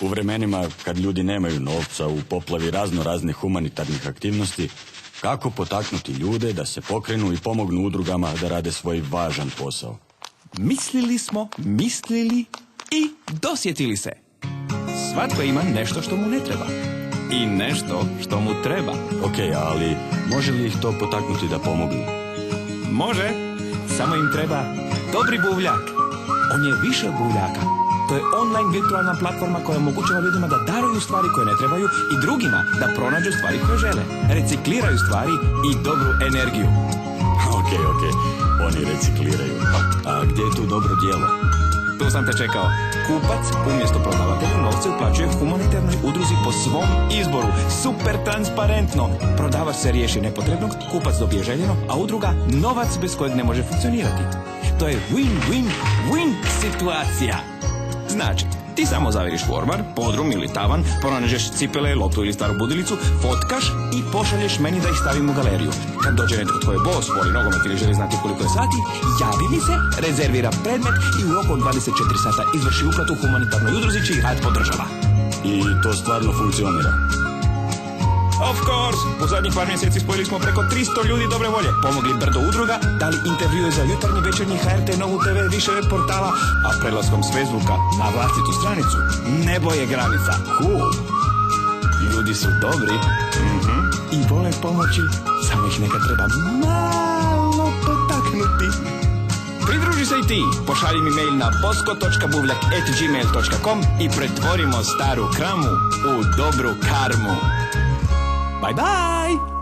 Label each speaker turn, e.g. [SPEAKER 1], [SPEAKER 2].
[SPEAKER 1] U vremenima kad ljudi nemaju novca u poplavi raznih humanitarnih aktivnosti, kako potaknuti ljude da se pokrenu i pomognu udrugama da rade svoj važan posao?
[SPEAKER 2] Mislili i dosjetili se. Svatko ima nešto što mu ne treba. I nešto što mu treba.
[SPEAKER 1] Ok, ali može li ih to potaknuti da pomognu?
[SPEAKER 2] Može, samo im treba dobri buvljak. On je više od buvljaka. To je online virtualna platforma koja omogućava ljudima da daruju stvari koje ne trebaju i drugima da pronađu stvari koje žele. Recikliraju stvari i dobru energiju.
[SPEAKER 1] Ok, oni recikliraju. A gdje je tu dobro djelo?
[SPEAKER 2] Tu sam te čekao. Kupac umjesto prodavatelju novce uplaćuje humanitarnoj udruzi po svom izboru. Super transparentno. Prodavač se riješi nepotrebnog, kupac dobije željeno, a udruga novac bez kojeg ne može funkcionirati. To je win-win-win situacija. Znači, ti samo zaviriš formar, podrum ili tavan, pronađeš cipele, loptu ili staru budilicu, fotkaš i pošalješ meni da ih stavim u galeriju. Kad dođe netko tko je bos, voli nogomet ili želi znati koliko je sati, javi mi se, rezervira predmet i u roku od 24 sata izvrši uplatu humanitarnoj udruzi čiji rad podržava.
[SPEAKER 1] I to stvarno funkcionira?
[SPEAKER 2] Of course! U zadnjih par mjeseci spojili smo preko 300 ljudi dobre volje. Pomogli brdo udruga, dali intervjue za jutarnji, večernji, HRT, Novu TV, više web portala, a prelaskom s Facebooka na vlastitu stranicu nebo je granica. Cool! Ljudi su dobri i vole pomoći, samo ih nekad treba malo potaknuti. Pridruži se i ti, pošalji mi mail na bosko.buvljak@gmail.com i pretvorimo staru kramu u dobru karmu. Bye bye!